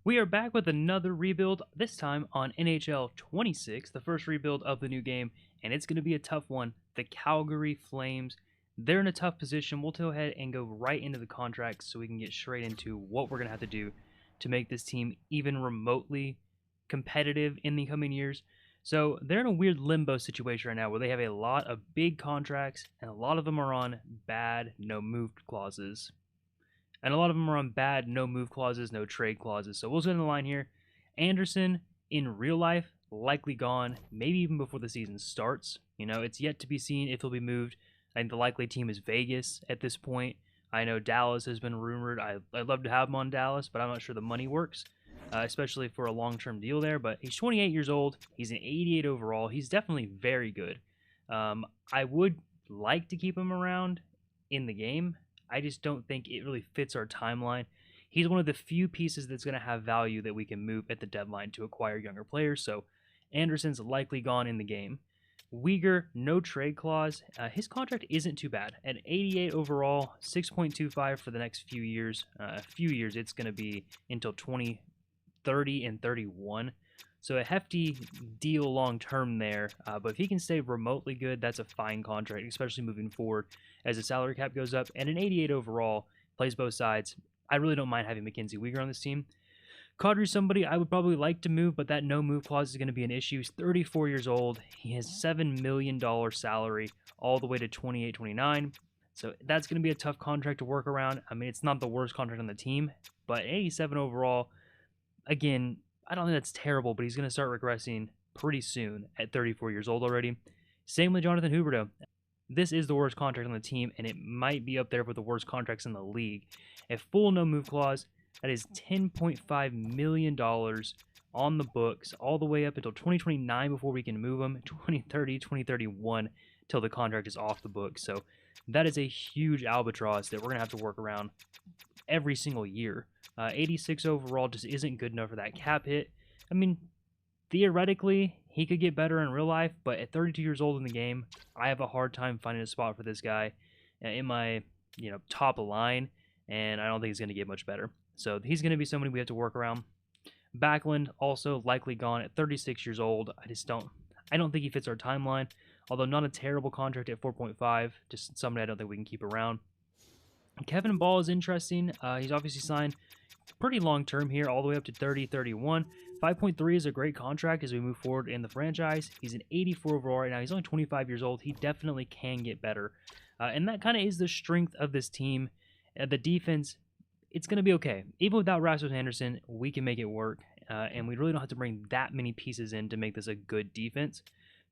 We are back with another rebuild, this time on NHL 26, the first rebuild of the new game, and it's going to be a tough one. The Calgary Flames, they're in a tough position. We'll go ahead and go right into the contracts so we can get straight into what we're going to have to do to make this team even remotely competitive in the coming years. So they're in a weird limbo situation right now where they have a lot of big contracts, and a lot of them are on bad no-move clauses. And a lot of them are on bad no-move clauses, no trade clauses. So we'll go in the line here. Andersson, in real life, likely gone, maybe even before the season starts. You know, it's yet to be seen if he'll be moved. I think the likely team is Vegas at this point. I know Dallas has been rumored. I'd love to have him on Dallas, but I'm not sure the money works, especially for a long-term deal there. But he's 28 years old. He's an 88 overall. He's definitely very good. I would like to keep him around in the game. I just don't think it really fits our timeline. He's one of the few pieces that's going to have value that we can move at the deadline to acquire younger players, so Andersson's likely gone in the game. Weegar, no trade clause. His contract isn't too bad. At 88 overall, 6.25 for the next few years. It's going to be until 2030 and 31. So a hefty deal long term there, but if he can stay remotely good, that's a fine contract, especially moving forward as the salary cap goes up. And an 88 overall, plays both sides. I really don't mind having Mackenzie Weegar on this team. Kadri's somebody I would probably like to move, but that no-move clause is going to be an issue. He's 34 years old. He has $7 million salary all the way to 28-29. So that's going to be a tough contract to work around. I mean, it's not the worst contract on the team, but 87 overall, again, I don't think that's terrible, but he's going to start regressing pretty soon at 34 years old already. Same with Jonathan Huberdeau. This is the worst contract on the team, and it might be up there with the worst contracts in the league. A full no-move clause, that is $10.5 million on the books all the way up until 2029 before we can move him, 2030, 2031 till the contract is off the books. So that is a huge albatross that we're going to have to work around every single year. 86 overall just isn't good enough for that cap hit. I mean, theoretically, he could get better in real life, but at 32 years old in the game, I have a hard time finding a spot for this guy in my top line, and I don't think he's going to get much better. So he's going to be somebody we have to work around. Backlund also likely gone at 36 years old. I don't think he fits our timeline, although not a terrible contract at 4.5, just somebody I don't think we can keep around. Kevin Ball is interesting. He's obviously signed pretty long term here, all the way up to 30-31. 5.3 is a great contract as we move forward in the franchise. He's an 84 overall right now. He's only 25 years old. He definitely can get better. And that kind of is the strength of this team. The defense, it's going to be okay. Even without Rasmus Andersson, we can make it work. And we really don't have to bring that many pieces in to make this a good defense.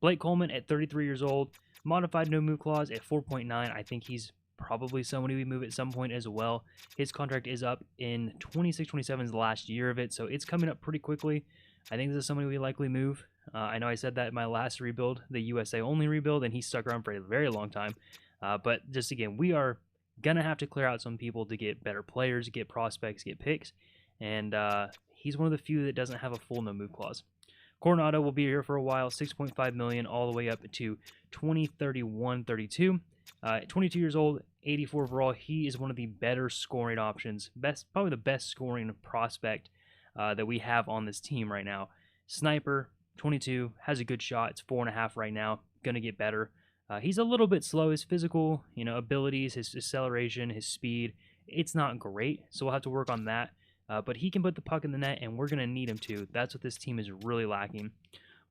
Blake Coleman at 33 years old. Modified no-move clause at 4.9. I think he's probably somebody we move at some point as well. His contract is up in 26-27 is the last year of it, so it's coming up pretty quickly. I think this is somebody we likely move. I know I said that in my last rebuild, the USA only rebuild, and he stuck around for a very long time. But just again, we are going to have to clear out some people to get better players, get prospects, get picks, and he's one of the few that doesn't have a full no-move clause. Coronado will be here for a while, $6.5 million all the way up to 2031-32. 22 years old, 84 overall. He is one of the better scoring options, probably the best scoring prospect that we have on this team right now. Sniper, 22, has a good shot. It's 4.5 right now. Going to get better. He's a little bit slow. His physical, abilities, his acceleration, his speed, it's not great. So we'll have to work on that. But he can put the puck in the net, and we're going to need him to. That's what this team is really lacking.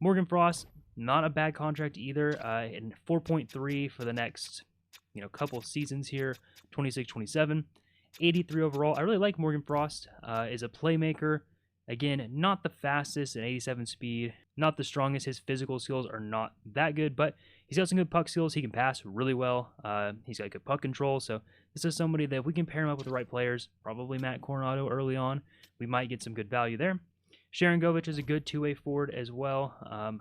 Morgan Frost, not a bad contract either. And 4.3 for the next couple seasons here, 26-27. 83 overall. I really like Morgan Frost. Is a playmaker. Again, not the fastest at 87 speed, not the strongest. His physical skills are not that good, but he's got some good puck skills. He can pass really well. He's got good puck control, so this is somebody that if we can pair him up with the right players, probably Matt Coronado early on, we might get some good value there. Sharon Govich is a good two-way forward as well.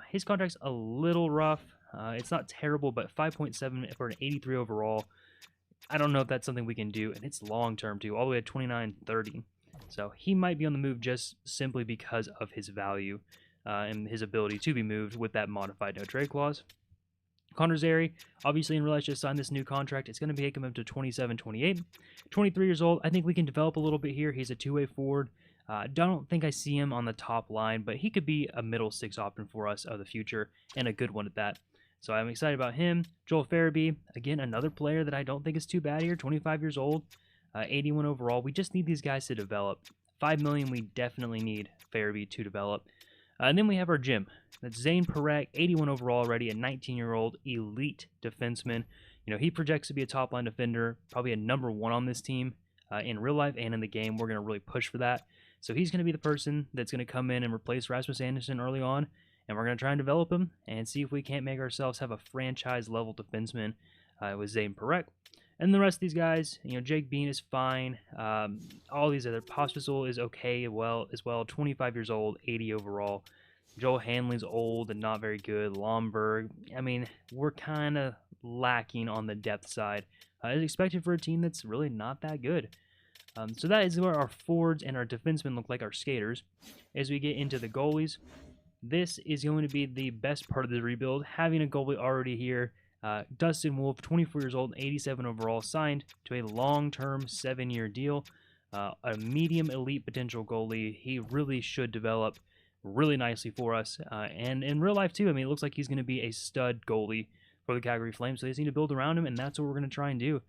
His contract's a little rough. It's not terrible, but 5.7 for an 83 overall. I don't know if that's something we can do, and it's long-term too, all the way at 29-30. So he might be on the move just simply because of his value and his ability to be moved with that modified no-trade clause. Connor Zary, obviously in real life, just signed this new contract. It's going to take him up to 27-28. 23 years old. I think we can develop a little bit here. He's a two-way forward. Don't think I see him on the top line, but he could be a middle six option for us of the future, and a good one at that. So I'm excited about him. Joel Farabee, again, another player that I don't think is too bad here. 25 years old, 81 overall. We just need these guys to develop. $5 million, we definitely need Farabee to develop. And then we have our gym. That's Zayne Parekh, 81 overall already, a 19-year-old elite defenseman. You know, he projects to be a top-line defender, probably a number one on this team in real life and in the game. We're going to really push for that. So he's going to be the person that's going to come in and replace Rasmus Andersson early on, and we're going to try and develop him and see if we can't make ourselves have a franchise-level defenseman with Zayne Parekh. And the rest of these guys, you know, Jake Bean is fine. All these other, Pospisil is okay as well. 25 years old, 80 overall. Joel Hanley's old and not very good. Lomberg, I mean, we're kind of lacking on the depth side. As expected for a team that's really not that good. So that is where our forwards and our defensemen look like our skaters. As we get into the goalies, this is going to be the best part of the rebuild. Having a goalie already here, Dustin Wolf, 24 years old, 87 overall, signed to a long-term 7-year deal. A medium elite potential goalie. He really should develop really nicely for us. And in real life, too, I mean, it looks like he's going to be a stud goalie for the Calgary Flames, so they just need to build around him, and that's what we're going to try and do.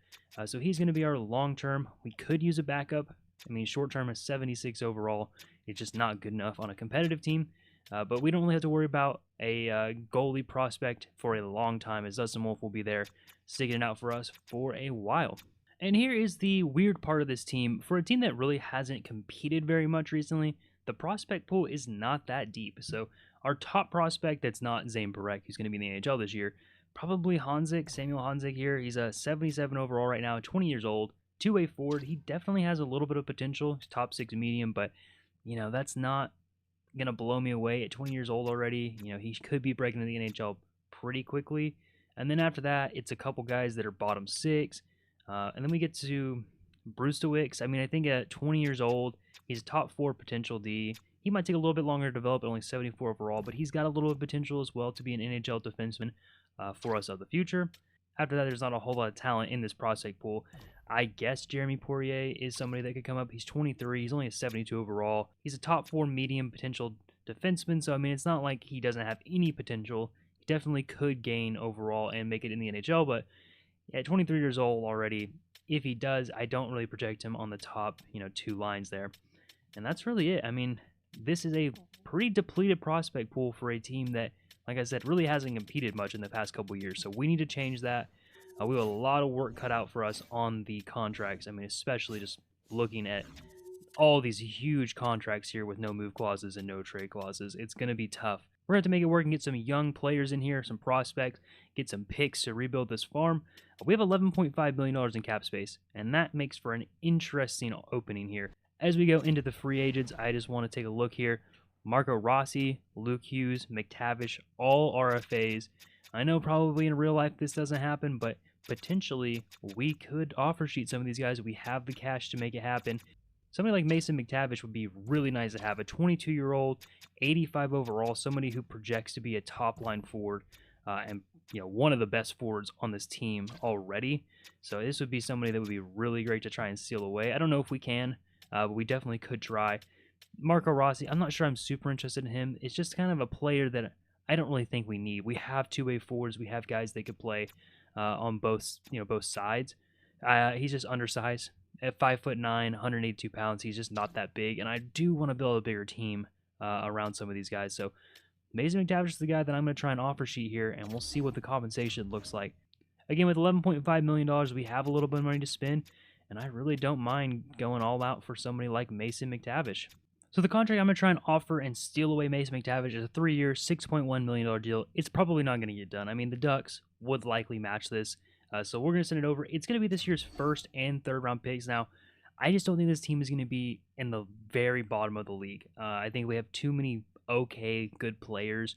So he's going to be our long-term. We could use a backup. I mean, short-term is 76 overall. It's just not good enough on a competitive team. But we don't really have to worry about a goalie prospect for a long time, as Dustin Wolf will be there sticking it out for us for a while. And here is the weird part of this team. For a team that really hasn't competed very much recently, the prospect pool is not that deep. So our top prospect that's not Zayne Parekh, who's going to be in the NHL this year, probably Samuel Honzek here. He's a 77 overall right now, 20 years old, two-way forward. He definitely has a little bit of potential. He's top 6 medium, but, you know, that's not going to blow me away at 20 years old already. You know, he could be breaking into the NHL pretty quickly. And then after that, it's a couple guys that are bottom 6. And then we get to Brustowicz. I mean, I think at 20 years old, he's a top 4 potential D. He might take a little bit longer to develop at only 74 overall, but he's got a little bit of potential as well to be an NHL defenseman for us of the future. After that, there's not a whole lot of talent in this prospect pool. I guess Jeremy Poirier is somebody that could come up. He's 23. He's only a 72 overall. He's a top 4 medium potential defenseman, so I mean, it's not like he doesn't have any potential. He definitely could gain overall and make it in the NHL, but at 23 years old already, if he does, I don't really project him on the top, 2 lines there. And that's really it. I mean, this is a pretty depleted prospect pool for a team that, like I said, really hasn't competed much in the past couple years. So we need to change that. We have a lot of work cut out for us on the contracts. I mean, especially just looking at all these huge contracts here with no move clauses and no trade clauses. It's going to be tough. We're going to have to make it work and get some young players in here, some prospects, get some picks to rebuild this farm. We have $11.5 million in cap space, and that makes for an interesting opening here. As we go into the free agents, I just want to take a look here. Marco Rossi, Luke Hughes, McTavish, all RFAs. I know probably in real life this doesn't happen, but potentially we could offer sheet some of these guys. We have the cash to make it happen. Somebody like Mason McTavish would be really nice to have. A 22-year-old, 85 overall, somebody who projects to be a top-line forward and one of the best forwards on this team already. So this would be somebody that would be really great to try and steal away. I don't know if we can, but we definitely could try. Marco Rossi, I'm not sure I'm super interested in him. It's just kind of a player that I don't really think we need. We have two-way forwards. We have guys that could play on both sides. He's just undersized. At 5'9", 182 pounds, he's just not that big, and I do want to build a bigger team around some of these guys. So Mason McTavish is the guy that I'm going to try and offer sheet here, and we'll see what the compensation looks like. Again, with $11.5 million, we have a little bit of money to spend, and I really don't mind going all out for somebody like Mason McTavish. So the contract I'm going to try and offer and steal away Mason McTavish is a 3-year, $6.1 million deal. It's probably not going to get done. I mean, the Ducks would likely match this. So we're going to send it over. It's going to be this year's first and third round picks. Now, I just don't think this team is going to be in the very bottom of the league. I think we have too many good players,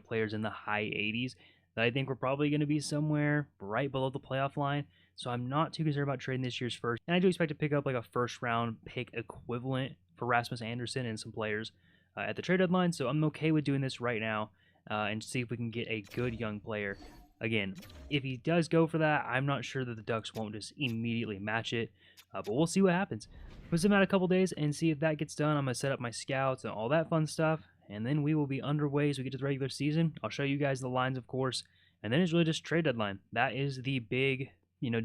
players in the high 80s, that I think we're probably going to be somewhere right below the playoff line. So I'm not too concerned about trading this year's first. And I do expect to pick up like a first round pick equivalent for Rasmus Andersson and some players at the trade deadline. So I'm okay with doing this right now and see if we can get a good young player. Again, if he does go for that, I'm not sure that the Ducks won't just immediately match it, but we'll see what happens. We'll zoom out a couple days and see if that gets done. I'm going to set up my scouts and all that fun stuff, and then we will be underway as we get to the regular season. I'll show you guys the lines, of course, and then it's really just trade deadline. That is the big,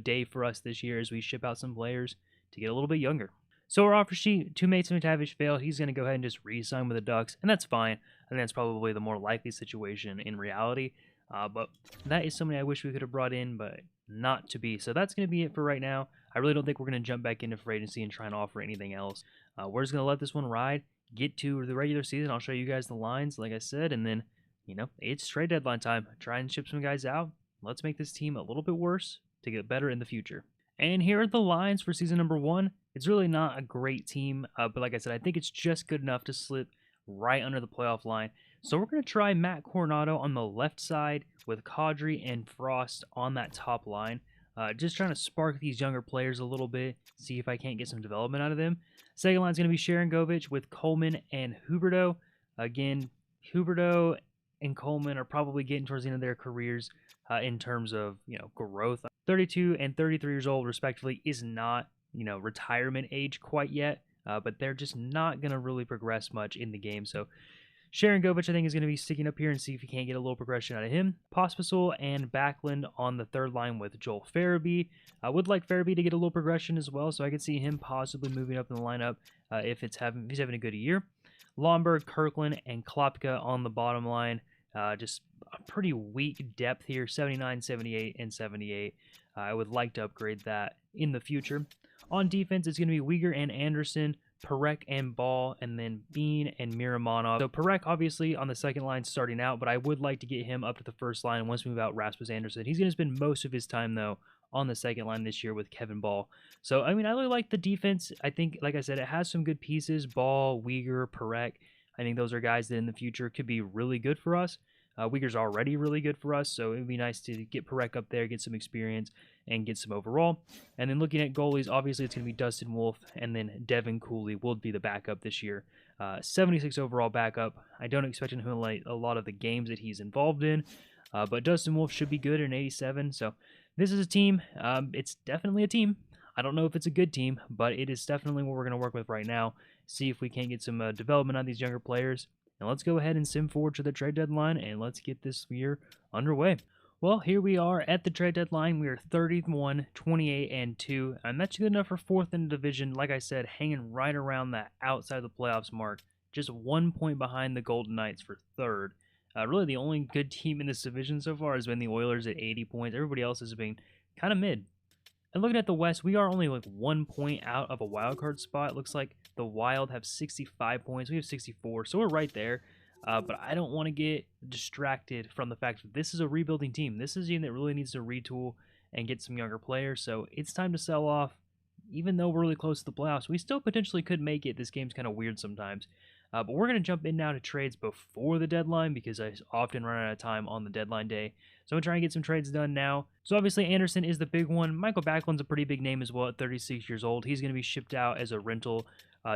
day for us this year as we ship out some players to get a little bit younger. So our offer sheet, two mates of McTavish failed. He's going to go ahead and just re-sign with the Ducks, and that's fine. I think that's probably the more likely situation in reality. But that is somebody I wish we could have brought in, but not to be. So that's going to be it for right now. I really don't think we're going to jump back into free agency and try and offer anything else. We're just going to let this one ride, get to the regular season. I'll show you guys the lines, like I said, and then, it's trade deadline time. Try and ship some guys out. Let's make this team a little bit worse to get better in the future. And here are the lines for season number 1. It's really not a great team, but like I said, I think it's just good enough to slip right under the playoff line. So we're going to try Matt Coronado on the left side with Kadri and Frost on that top line. Just trying to spark these younger players a little bit, see if I can't get some development out of them. Second line is going to be Sharangovich with Coleman and Huberdeau. Again, Huberdeau and Coleman are probably getting towards the end of their careers in terms of, growth. 32 and 33 years old, respectively, is not, retirement age quite yet, but they're just not going to really progress much in the game. So Sharangovich, I think, is going to be sticking up here and see if he can't get a little progression out of him. Pospisil and Backlund on the third line with Joel Farabee. I would like Farabee to get a little progression as well, so I could see him possibly moving up in the lineup if he's having a good year. Lomberg, Kirkland, and Klopka on the bottom line. Just a pretty weak depth here, 79, 78, and 78. I would like to upgrade that in the future. On defense, it's going to be Uyghur and Andersson, Parekh and Ball, and then Bean and Miramonov. So Parekh, obviously, on the second line starting out, but I would like to get him up to the first line once we move out Rasmus Andersson. He's going to spend most of his time, though, on the second line this year with Kevin Ball. So, I really like the defense. I think, like I said, it has some good pieces. Ball, Uyghur, Parekh. I think those are guys that in the future could be really good for us. Uyghur's already really good for us, so it would be nice to get Parekh up there, get some experience, and get some overall. And then looking at goalies, obviously it's going to be Dustin Wolf, and then Devin Cooley will be the backup this year. 76 overall backup. I don't expect him to play a lot of the games that he's involved in, but Dustin Wolf should be good in 87. So this is a team. It's definitely a team. I don't know if it's a good team, but it is definitely what we're going to work with right now. See if we can't get some development on these younger players. And let's go ahead and sim forward to the trade deadline, and let's get this year underway. Well, here we are at the trade deadline. We are 31, 28, and 2, and that's good enough for 4th in the division. Like I said, hanging right around that outside the playoffs mark, just 1 point behind the Golden Knights for 3rd. Really, the only good team in this division so far has been the Oilers at 80 points. Everybody else has been kind of mid. And looking at the West, we are only like 1 point out of a wild card spot. It looks like the Wild have 65 points. We have 64, so we're right there. But I don't want to get distracted from the fact that this is a rebuilding team. This is a team that really needs to retool and get some younger players. So it's time to sell off. Even though we're really close to the playoffs, we still potentially could make it. This game's kind of weird sometimes. But we're going to jump in now to trades before the deadline because I often run out of time on the deadline day. So I'm going to try and get some trades done now. So obviously Andersson is the big one. Michael Backlund's a pretty big name as well at 36 years old. He's going to be shipped out as a rental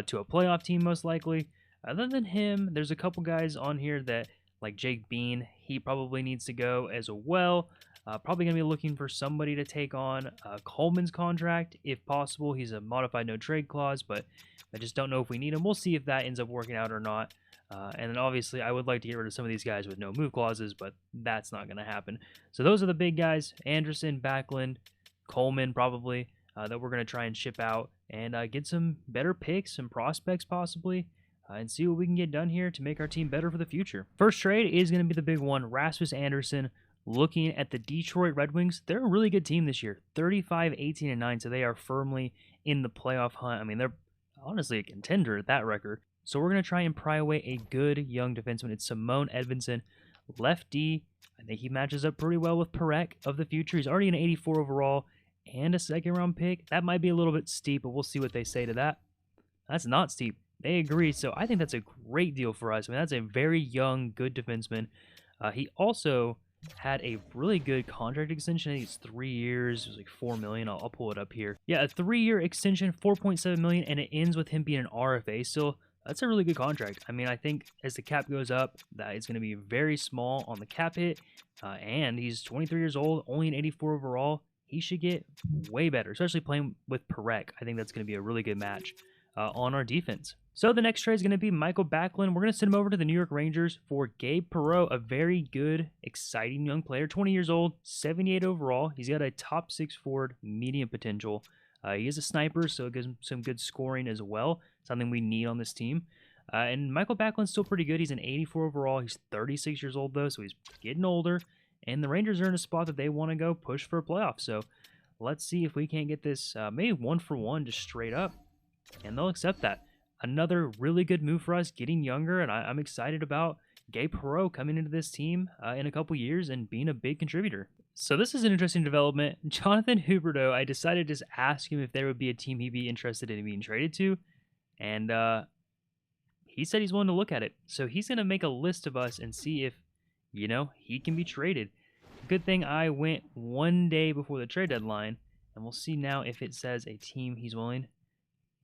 to a playoff team most likely. Other than him, there's a couple guys on here that, like Jake Bean, he probably needs to go as well. Probably going to be looking for somebody to take on Coleman's contract, if possible. He's a modified no-trade clause, but I just don't know if we need him. We'll see if that ends up working out or not. And then obviously, I would like to get rid of some of these guys with no move clauses, but that's not going to happen. So those are the big guys, Andersson, Backlund, Coleman probably, that we're going to try and ship out and get some better picks, some prospects possibly, and see what we can get done here to make our team better for the future. First trade is going to be the big one, Rasmus Andersson. Looking at the Detroit Red Wings, they're a really good team this year, 35, 18, and 9, so they are firmly in the playoff hunt. They're honestly a contender at that record. So we're going to try and pry away a good young defenseman. It's Simone Edvinsson, left D. I think he matches up pretty well with Parekh of the future. He's already an 84 overall and a second-round pick. That might be a little bit steep, but we'll see what they say to that. That's not steep. They agree, so I think that's a great deal for us. That's a very young, good defenseman. He also had a really good contract extension. I think it's 3 years. It was like $4 million. I'll pull it up here. Yeah, a 3-year extension, $4.7 million, and it ends with him being an RFA still. That's a really good contract. I think as the cap goes up, that is going to be very small on the cap hit. And he's 23 years old, only an 84 overall. He should get way better, especially playing with Parekh. I think that's going to be a really good match. on our defense. So the next trade is going to be Michael Backlund. We're going to send him over to the New York Rangers for Gabe Perreault, a very good, exciting young player, 20 years old, 78 overall. He's got a top 6 forward, medium potential. He is a sniper, so it gives him some good scoring as well, something we need on this team. And Michael Backlund's still pretty good. He's an 84 overall. He's 36 years old, though, so he's getting older. And the Rangers are in a spot that they want to go push for a playoff. So let's see if we can't get this maybe 1-for-1 just straight up. And they'll accept that. Another really good move for us, getting younger, and I'm excited about Gabe Perreault coming into this team in a couple years and being a big contributor. So this is an interesting development. Jonathan Huberdeau, I decided to just ask him if there would be a team he'd be interested in being traded to, and he said he's willing to look at it. So he's going to make a list of us and see if, he can be traded. Good thing I went one day before the trade deadline, and we'll see now if it says a team he's willing.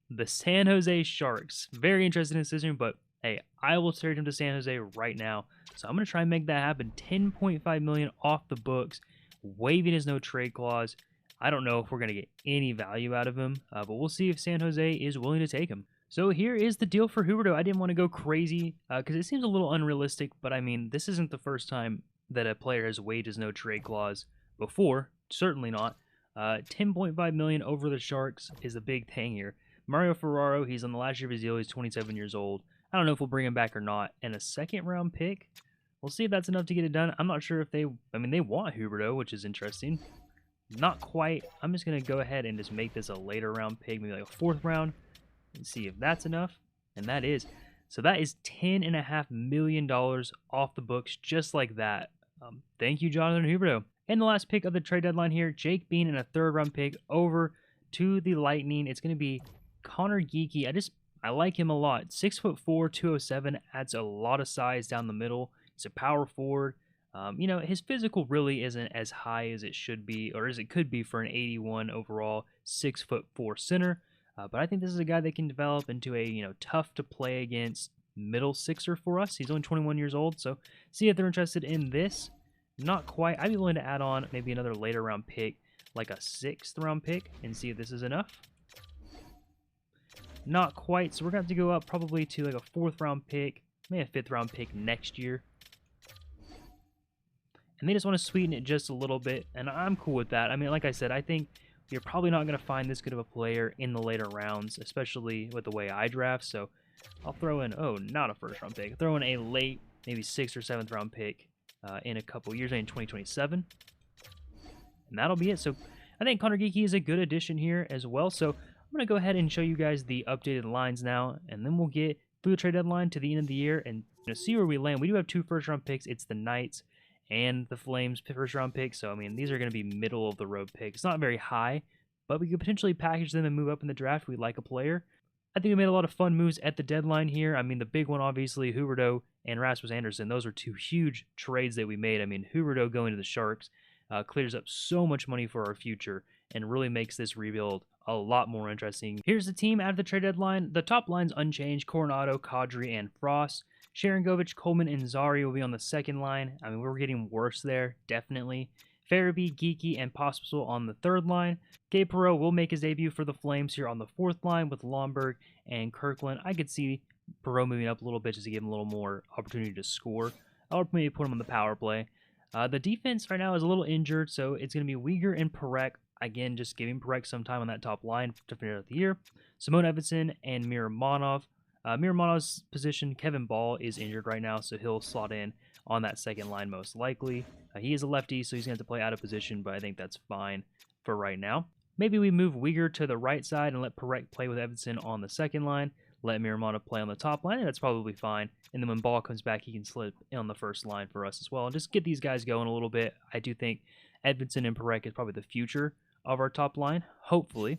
The San Jose Sharks. Very interested in this decision, but hey, I will trade him to San Jose right now. So I'm going to try and make that happen. $10.5 million off the books, waiving his no trade clause. I don't know if we're going to get any value out of him, but we'll see if San Jose is willing to take him. So here is the deal for Huberdeau. I didn't want to go crazy because it seems a little unrealistic, but I mean, this isn't the first time that a player has waived his no trade clause before. Certainly not. $10.5 million over the Sharks is the big thing here. Mario Ferraro, he's on the last year of his deal. He's 27 years old. I don't know if we'll bring him back or not. And a second-round pick, we'll see if that's enough to get it done. I'm not sure if they want Huberdeau, which is interesting. Not quite. I'm just going to go ahead and just make this a later-round pick, maybe like a 4th round, and see if that's enough. And that is. So that is $10.5 million off the books, just like that. Thank you, Jonathan Huberdeau. And the last pick of the trade deadline here, Jake Bean and a 3rd-round pick over to the Lightning. It's going to be Connor Geekie. I like him a lot. 6'4", 207, adds a lot of size down the middle. He's a power forward. His physical really isn't as high as it should be, or as it could be for an 81 overall, 6'4" center. But I think this is a guy that can develop into a tough to play against middle sixer for us. He's only 21 years old, so see if they're interested in this. Not quite. I'd be willing to add on maybe another later round pick, like a 6th round pick, and see if this is enough. Not quite, so we're going to have to go up probably to like a 4th round pick, maybe a 5th round pick next year. And they just want to sweeten it just a little bit, and I'm cool with that. I mean, like I said, I think you're probably not going to find this good of a player in the later rounds, especially with the way I draft, so I'll throw in, not a 1st round pick, throw in a late, maybe 6th or 7th round pick in a couple years, in 2027. And that'll be it. So I think Connor Geekie is a good addition here as well, so I'm going to go ahead and show you guys the updated lines now, and then we'll get through the trade deadline to the end of the year and see where we land. We do have 2 first-round picks. It's the Knights and the Flames first-round picks, so, I mean, these are going to be middle-of-the-road picks. Not very high, but we could potentially package them and move up in the draft if we like a player. I think we made a lot of fun moves at the deadline here. I mean, the big one, obviously, Huberdeau and Rasmus Andersson. Those are 2 huge trades that we made. I mean, Huberdeau going to the Sharks clears up so much money for our future and really makes this rebuild a lot more interesting. Here's the team at the trade deadline. The top line's unchanged. Coronado, Kadri, and Frost. Sharangovich, Coleman, and Zari will be on the second line. I mean, we're getting worse there, definitely. Farabee, Geekie, and Pospisil on the 3rd line. Gabe Perreault will make his debut for the Flames here on the 4th line with Lomberg and Kirkland. I could see Perreault moving up a little bit just to give him a little more opportunity to score. I would maybe put him on the power play. The defense right now is a little injured, so it's going to be Weegar and Parekh. Again, just giving Parekh some time on that top line to finish out the year. Simone Edvinsson and Miramonov. Miramonov's position, Kevin Ball, is injured right now, so he'll slot in on that second line most likely. He is a lefty, so he's going to have to play out of position, but I think that's fine for right now. Maybe we move Weegar to the right side and let Parekh play with Edvinsson on the second line. Let Miramonov play on the top line, and that's probably fine. And then when Ball comes back, he can slip in on the first line for us as well. And just get these guys going a little bit. I do think Edvinsson and Parekh is probably the future of our top line, hopefully.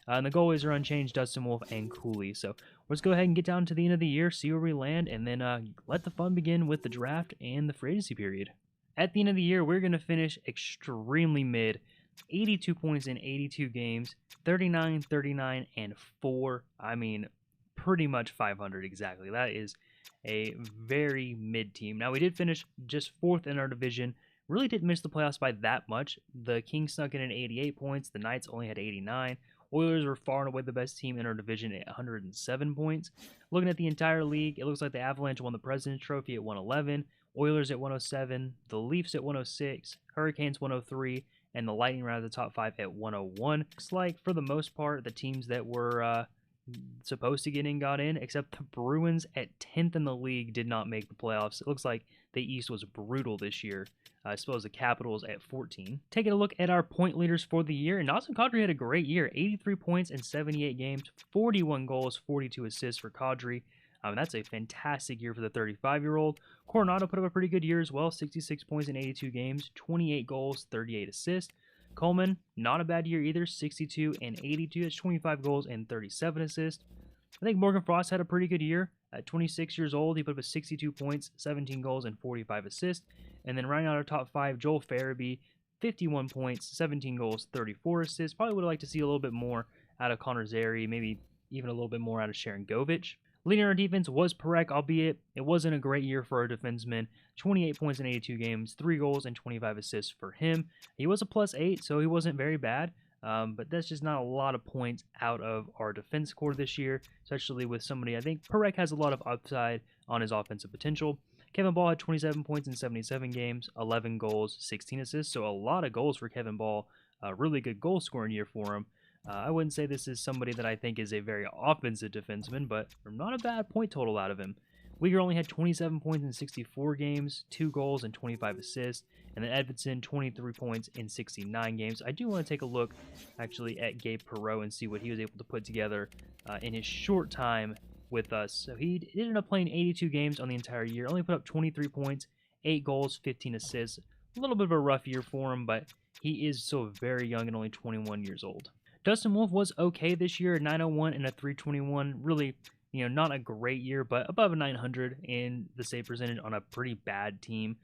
And the goalies are unchanged, Dustin Wolf and Cooley. So let's go ahead and get down to the end of the year, see where we land, and then let the fun begin with the draft and the free agency period. At the end of the year, we're going to finish extremely mid. 82 points in 82 games, 39, 39, and 4. I mean, pretty much 500 exactly. That is a very mid team. Now, we did finish just 4th in our division. Really didn't miss the playoffs by that much. The Kings snuck in at 88 points. The Knights only had 89. Oilers were far and away the best team in our division at 107 points. Looking at the entire league, it looks like the Avalanche won the President's Trophy at 111, Oilers at 107, the Leafs at 106, Hurricanes 103, and the Lightning rounded the top 5 at 101. Looks like, for the most part, the teams that were supposed to get in got in, except the Bruins at 10th in the league did not make the playoffs. It looks like the East was brutal this year. I suppose the Capitals at 14. Taking a look at our point leaders for the year, and Nazem Kadri had a great year. 83 points in 78 games, 41 goals, 42 assists for Kadri. That's a fantastic year for the 35-year-old. Coronado put up a pretty good year as well. 66 points in 82 games, 28 goals, 38 assists. Coleman, not a bad year either. 62 and 82. That's 25 goals and 37 assists. I think Morgan Frost had a pretty good year. At 26 years old, he put up 62 points, 17 goals, and 45 assists. And then rounding out our top 5, Joel Farabee, 51 points, 17 goals, 34 assists. Probably would have liked to see a little bit more out of Connor Zary, maybe even a little bit more out of Sharon Govich. Leading our defense was Parekh, albeit it wasn't a great year for our defenseman. 28 points in 82 games, 3 goals, and 25 assists for him. He was a +8, so he wasn't very bad. But that's just not a lot of points out of our defense core this year, especially with somebody. I think Parekh has a lot of upside on his offensive potential. Kevin Ball had 27 points in 77 games, 11 goals, 16 assists, so a lot of goals for Kevin Ball. A really good goal scoring year for him. I wouldn't say this is somebody that I think is a very offensive defenseman, but not a bad point total out of him. Uyghur only had 27 points in 64 games, 2 goals, and 25 assists. And then Edvinsson, 23 points in 69 games. I do want to take a look, actually, at Gabe Perreault and see what he was able to put together in his short time with us. So he ended up playing 82 games on the entire year, only put up 23 points, 8 goals, 15 assists. A little bit of a rough year for him, but he is so very young and only 21 years old. Dustin Wolf was okay this year, 901 and a 321. Really, not a great year, but above a 900 in the save percentage on a pretty bad team.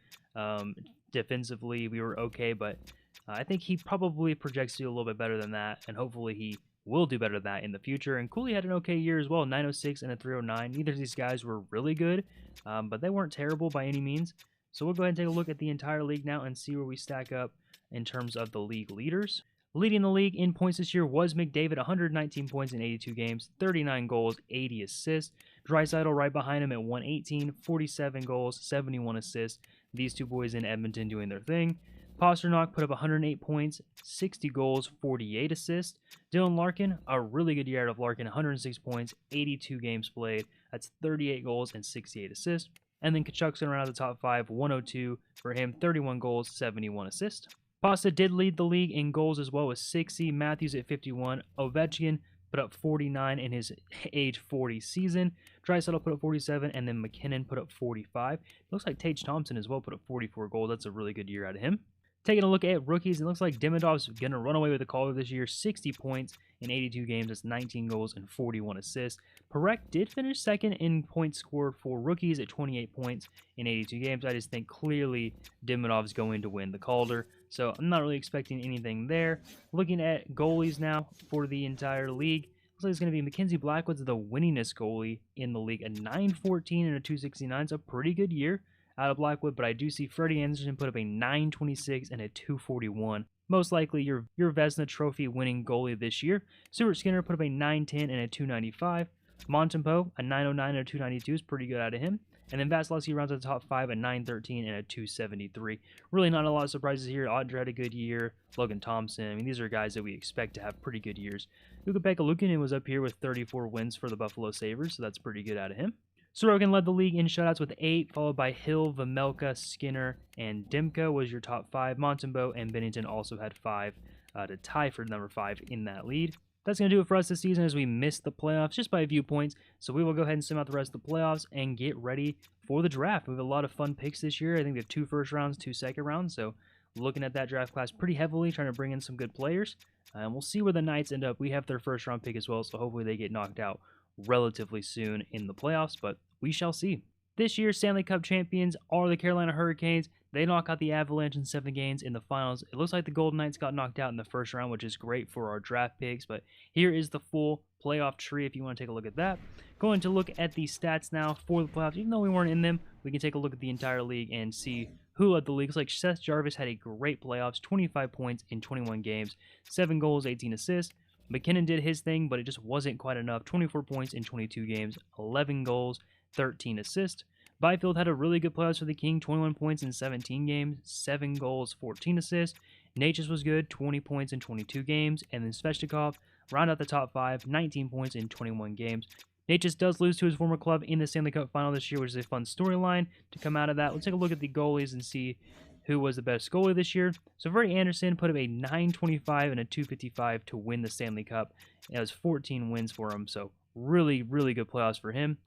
Defensively, we were okay, but I think he probably projects to do a little bit better than that, and hopefully he will do better than that in the future. And Cooley had an okay year as well, 906 and a 309. Neither of these guys were really good, but they weren't terrible by any means. So we'll go ahead and take a look at the entire league now and see where we stack up in terms of the league leaders. Leading the league in points this year was McDavid, 119 points in 82 games, 39 goals, 80 assists. Draisaitl right behind him at 118, 47 goals, 71 assists. These two boys in Edmonton doing their thing. Pasternak put up 108 points, 60 goals, 48 assists. Dylan Larkin, a really good year out of Larkin, 106 points, 82 games played. That's 38 goals and 68 assists. And then Kachuk's going around the top 5, 102 for him, 31 goals, 71 assists. Pasta did lead the league in goals as well with 60. Matthews at 51. Ovechkin put up 49 in his age 40 season. Draisaitl put up 47, and then McKinnon put up 45. It looks like Tage Thompson as well put up 44 goals. That's a really good year out of him. Taking a look at rookies, it looks like Demidov's going to run away with the Calder this year. 60 points in 82 games. That's 19 goals and 41 assists. Parekh did finish second in points scored for rookies at 28 points in 82 games. I just think clearly Demidov's going to win the Calder, so I'm not really expecting anything there. Looking at goalies now for the entire league, looks like it's going to be Mackenzie Blackwood's the winningest goalie in the league. A 914 and a 269. It's a pretty good year out of Blackwood, but I do see Freddie Anderson put up a 926 and a 241. Most likely your Vezina Trophy winning goalie this year. Stuart Skinner put up a 910 and a 295. Montembeault, a 909 and a 292 is pretty good out of him. And then Vasilevsky rounds out the top 5, a 913 and a 273. Really not a lot of surprises here. Audra had a good year. Logan Thompson. I mean, these are guys that we expect to have pretty good years. Ukko-Pekka Luukkonen was up here with 34 wins for the Buffalo Sabres, so that's pretty good out of him. Sorokin led the league in shutouts with 8, followed by Hill, Vejmelka, Skinner, and Demko was your top 5. Montembeault and Bennington also had 5 to tie for number 5 in that lead. That's going to do it for us this season as we missed the playoffs just by a few points. So we will go ahead and sim out the rest of the playoffs and get ready for the draft. We have a lot of fun picks this year. I think we have 2 first rounds, 2 second rounds. So looking at that draft class pretty heavily, trying to bring in some good players. And we'll see where the Knights end up. We have their first round pick as well, so hopefully they get knocked out relatively soon in the playoffs, but we shall see. This year's Stanley Cup champions are the Carolina Hurricanes. They knock out the Avalanche in 7 games in the finals. It looks like the Golden Knights got knocked out in the first round, which is great for our draft picks, but here is the full playoff tree if you want to take a look at that. Going to look at the stats now for the playoffs. Even though we weren't in them, we can take a look at the entire league and see who led the league. It's like Seth Jarvis had a great playoffs, 25 points in 21 games, 7 goals, 18 assists. McKinnon did his thing, but it just wasn't quite enough. 24 points in 22 games, 11 goals, 13 assists. Byfield had a really good playoffs for the King, 21 points in 17 games, 7 goals, 14 assists. Natchez was good, 20 points in 22 games, and then Svechnikov round out the top 5, 19 points in 21 games. Natchez does lose to his former club in the Stanley Cup final this year, which is a fun storyline to come out of that. Let's take a look at the goalies and see who was the best goalie this year. So Freddie Anderson put up a 925 and a 255 to win the Stanley Cup. It was 14 wins for him, so really, really good playoffs for him.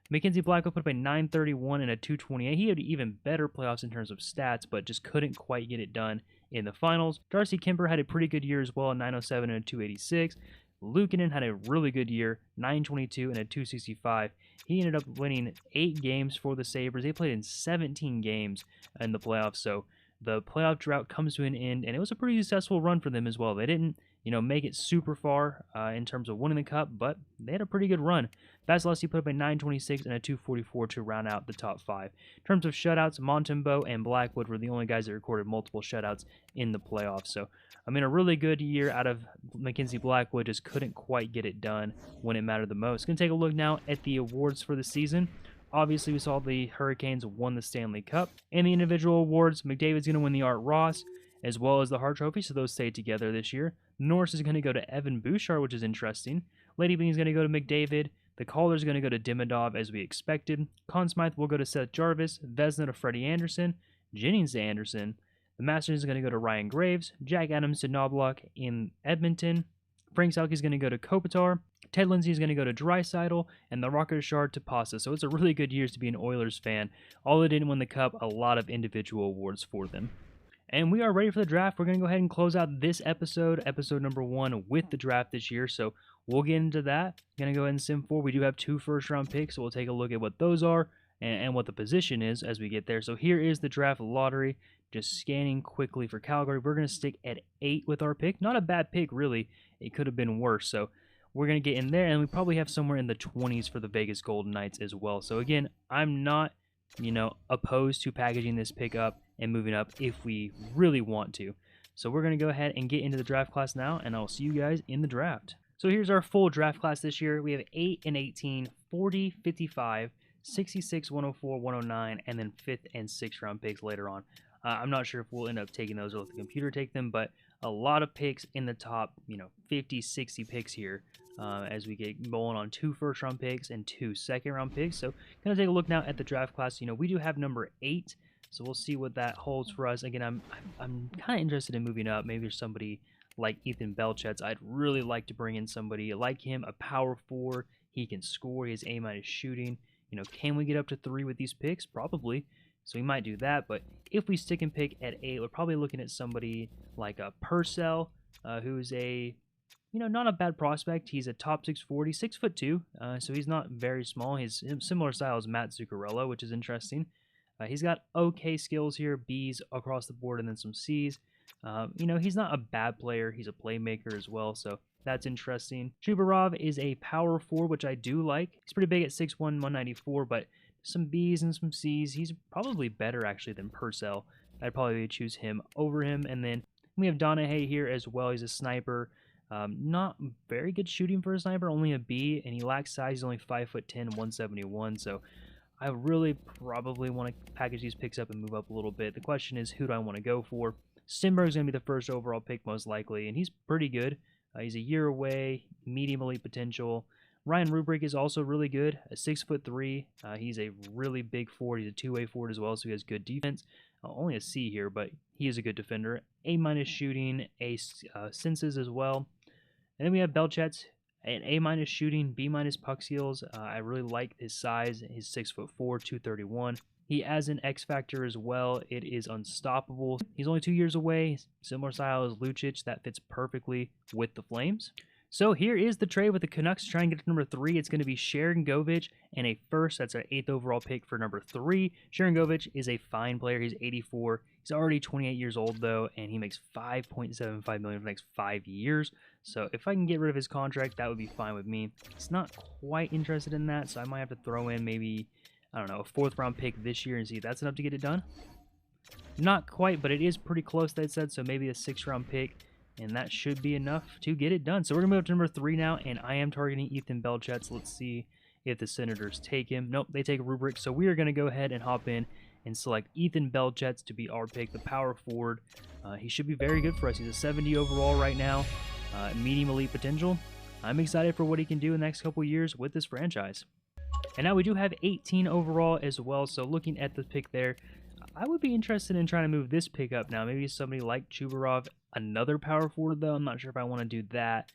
Mackenzie Blackwood put up a 931 and a 228. He had even better playoffs in terms of stats, but just couldn't quite get it done in the finals. Darcy Kemper had a pretty good year as well, a 907 and a 286. Luukkonen had a really good year, 922 and a 265. He ended up winning 8 games for the Sabres. They played in 17 games in the playoffs, so the playoff drought comes to an end, and it was a pretty successful run for them as well. They didn't, make it super far in terms of winning the cup, but they had a pretty good run. Vasilevsky put up a 926 and a 244 to round out the top 5. In terms of shutouts, Montembeault and Blackwood were the only guys that recorded multiple shutouts in the playoffs. So, a really good year out of Mackenzie Blackwood, just couldn't quite get it done when it mattered the most. Going to take a look now at the awards for the season. Obviously, we saw the Hurricanes won the Stanley Cup. In the individual awards, McDavid's going to win the Art Ross, as well as the Hart Trophy, so those stayed together this year. Norris is going to go to Evan Bouchard, which is interesting. Lady Bean is going to go to McDavid. The Calder is going to go to Demidov, as we expected. Conn Smythe will go to Seth Jarvis. Vezina to Freddie Anderson. Jennings to Anderson. The Masters is going to go to Ryan Graves. Jack Adams to Knobloch in Edmonton. Frank Selke is going to go to Kopitar. Ted Lindsay is going to go to Draisaitl, and the Rocket Richard to Pasta. So it's a really good year to be an Oilers fan. Although they didn't win the Cup, a lot of individual awards for them. And we are ready for the draft. We're going to go ahead and close out this episode number 1, with the draft this year. So we'll get into that. Going to go ahead and sim for. We do have 2 first-round picks, so we'll take a look at what those are and what the position is as we get there. So here is the draft lottery. Just scanning quickly for Calgary. We're going to stick at 8 with our pick. Not a bad pick, really. It could have been worse. So we're going to get in there, and we probably have somewhere in the 20s for the Vegas Golden Knights as well. So again, I'm not, opposed to packaging this pick up and moving up if we really want to. So we're going to go ahead and get into the draft class now, and I'll see you guys in the draft. So here's our full draft class this year. We have 8 and 18, 40, 55, 66, 104, 109, and then 5th and 6th round picks later on. I'm not sure if we'll end up taking those or let the computer take them, but a lot of picks in the top, 50, 60 picks here as we get rolling on 2 first-round picks and 2 second-round picks. So going to take a look now at the draft class. We do have number 8, so we'll see what that holds for us. Again, I'm kind of interested in moving up. Maybe there's somebody like Ethan Belchetz. I'd really like to bring in somebody like him, a power forward. He can score. He has A- shooting. Can we get up to 3 with these picks? Probably. So we might do that, but if we stick and pick at 8, we're probably looking at somebody like a Purcell, who's a, not a bad prospect. He's a top 640, 6'2", so he's not very small. He's similar style as Matt Zuccarello, which is interesting. He's got okay skills here, B's across the board, and then some C's. He's not a bad player. He's a playmaker as well, so that's interesting. Chubarov is a power forward, which I do like. He's pretty big at 6'1", 194, but some B's and some C's. He's probably better, actually, than Purcell. I'd probably choose him over him. And then we have Donahue here as well. He's a sniper. Not very good shooting for a sniper, only a B, and he lacks size. He's only 5'10", 171, so I really probably want to package these picks up and move up a little bit. The question is, who do I want to go for? Stenberg's going to be the first overall pick most likely, and he's pretty good. He's a year away, medium elite potential. Ryan Rubrick is also really good, a 6'3". He's a really big forward. He's a two-way forward as well, so he has good defense. Only a C here, but he is a good defender. A- shooting, A senses as well. And then we have Belchetz, an A- shooting, B- puck skills. I really like his size. He's 6'4", 231. He has an X factor as well. It is unstoppable. He's only 2 years away. Similar style as Lucic. That fits perfectly with the Flames. So here is the trade with the Canucks trying to get to number 3. It's going to be Sharangovich and a first. That's an 8th overall pick for number 3. Sharangovich is a fine player. He's 84. He's already 28 years old, though, and he makes $5.75 million for the next 5 years. So if I can get rid of his contract, that would be fine with me. He's not quite interested in that, so I might have to throw in maybe, I don't know, a 4th round pick this year and see if that's enough to get it done. Not quite, but it is pretty close, they said, so maybe a 6th round pick. and that should be enough to get it done. So we're going to move up to number 3 now, and I am targeting Ethan Belchetz. Let's see if the Senators take him. Nope, they take Rubric. So we are going to go ahead and hop in and select Ethan Belchetz to be our pick, the power forward. He should be very good for us. He's a 70 overall right now, medium elite potential. I'm excited for what he can do in the next couple years with this franchise. And now we do have 18 overall as well, so looking at the pick there, I would be interested in trying to move this pick up now. Maybe somebody like Chubarov, another power forward though. I'm not sure if I want to do that.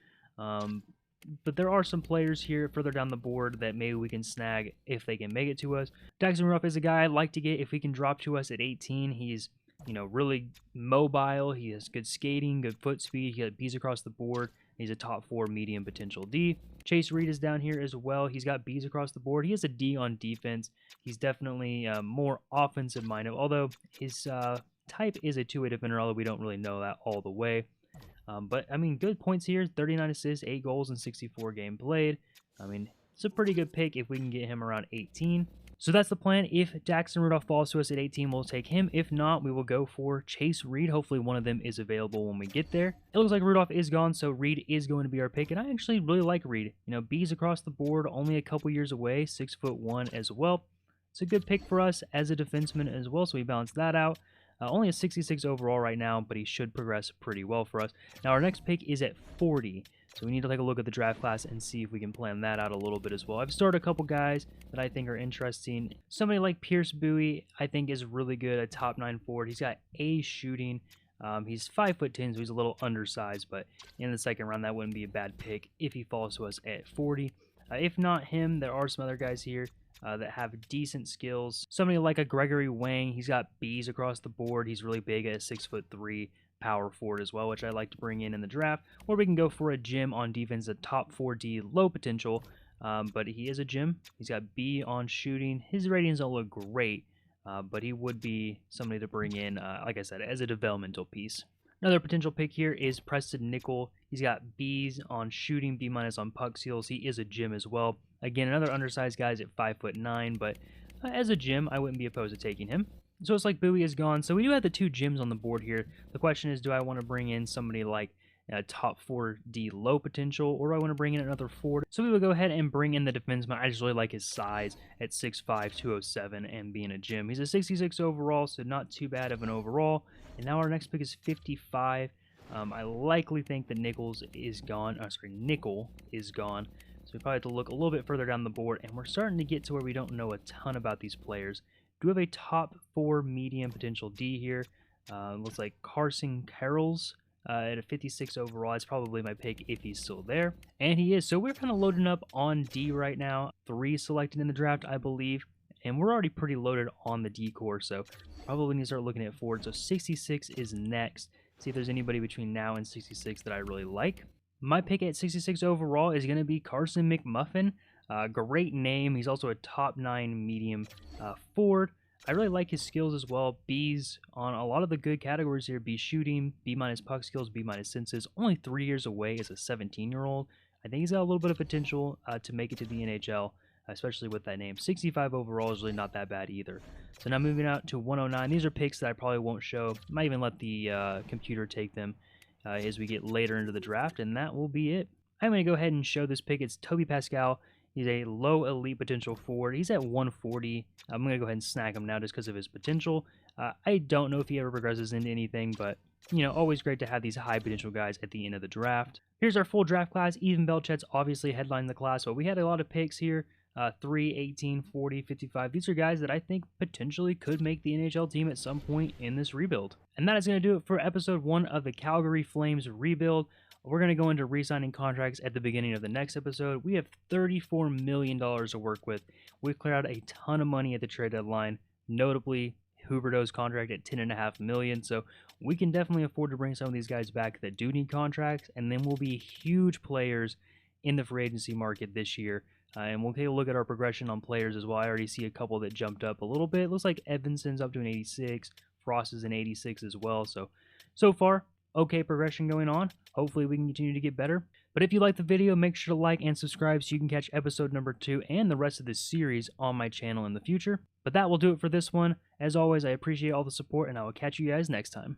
But there are some players here further down the board that maybe we can snag if they can make it to us. Daxton Rudolph is a guy I'd like to get if he can drop to us at 18. He's, really mobile. He has good skating, good foot speed. He got B's across the board. He's a top 4 medium potential D. Chase Reed is down here as well. He's got B's across the board. He has a D on defense. He's definitely more offensive minded, although his type is a two-way defender, although we don't really know that all the way. But, I mean, good points here. 39 assists, 8 goals, and 64 game played. I mean, it's a pretty good pick if we can get him around 18. So that's the plan. If Daxton Rudolph falls to us at 18, we'll take him. If not, we will go for Chase Reed. Hopefully one of them is available when we get there. It looks like Rudolph is gone, so Reed is going to be our pick. And I actually really like Reed. B's across the board, only a couple years away, 6'1" as well. It's a good pick for us as a defenseman as well, so we balance that out. Only a 66 overall right now, but he should progress pretty well for us. Now, our next pick is at 40, so we need to take a look at the draft class and see if we can plan that out a little bit as well. I've started a couple guys that I think are interesting. Somebody like Pierce Bowie, I think, is really good, a top 9 forward. He's got A shooting. He's 5'10", so he's a little undersized, but in the second round, that wouldn't be a bad pick if he falls to us at 40. If not him, there are some other guys here that have decent skills. Somebody like a Gregory Wang, he's got B's across the board. He's really big at 6'3", power forward as well, which I like to bring in the draft. Or we can go for a Jim on defense, a top 4D, low potential, but he is a Jim. He's got B on shooting. His ratings don't look great, but he would be somebody to bring in, like I said, as a developmental piece. Another potential pick here is Preston Nickel. He's got B's on shooting, B- on puck seals. He is a Jim as well. Again, another undersized guy at 5'9", but as a Jim, I wouldn't be opposed to taking him. So it's like Bowie is gone. So we do have the 2 Jims on the board here. The question is, do I want to bring in somebody like top 4D low potential, or do I want to bring in another forward? So we will go ahead and bring in the defenseman. I just really like his size at 6'5", 207, and being a Jim. He's a 66 overall, so not too bad of an overall. And now our next pick is 55. I likely think that Nickel is gone. So we probably have to look a little bit further down the board, and we're starting to get to where we don't know a ton about these players. Do have a top 4 medium potential D here. Looks like Carson Carrolls at a 56 overall. That's probably my pick if he's still there. And he is. So we're kind of loading up on D right now. 3 selected in the draft, I believe. And we're already pretty loaded on the D core, so probably need to start looking at forward. So 66 is next. See if there's anybody between now and 66 that I really like. My pick at 66 overall is going to be Carson McMuffin. Great name. He's also a top 9 medium forward. I really like his skills as well. B's on a lot of the good categories here. B shooting, B- puck skills, B- senses. Only 3 years away as a 17-year-old. I think he's got a little bit of potential to make it to the NHL, especially with that name. 65 overall is really not that bad either. So now moving out to 109. These are picks that I probably won't show. Might even let the computer take them as we get later into the draft, and that will be it. I'm going to go ahead and show this pick. It's Toby Pascal. He's a low elite potential forward. He's at 140. I'm going to go ahead and snag him now just because of his potential. I don't know if he ever progresses into anything, but, always great to have these high potential guys at the end of the draft. Here's our full draft class. Ethan Belchetz obviously headlined the class, but we had a lot of picks here. 3, 18, 40, 55. These are guys that I think potentially could make the NHL team at some point in this rebuild. And that is going to do it for episode 1 of the Calgary Flames rebuild. We're going to go into re-signing contracts at the beginning of the next episode. We have $34 million to work with. We've cleared out a ton of money at the trade deadline, notably Huberdeau's contract at $10.5 million. So we can definitely afford to bring some of these guys back that do need contracts, and then we'll be huge players in the free agency market this year. And we'll take a look at our progression on players as well. I already see a couple that jumped up a little bit. It looks like Evanson's up to an 86. Frost is an 86 as well. So far, okay progression going on. Hopefully we can continue to get better. But if you like the video, make sure to like and subscribe so you can catch episode number 2 and the rest of this series on my channel in the future. But that will do it for this one. As always, I appreciate all the support, and I will catch you guys next time.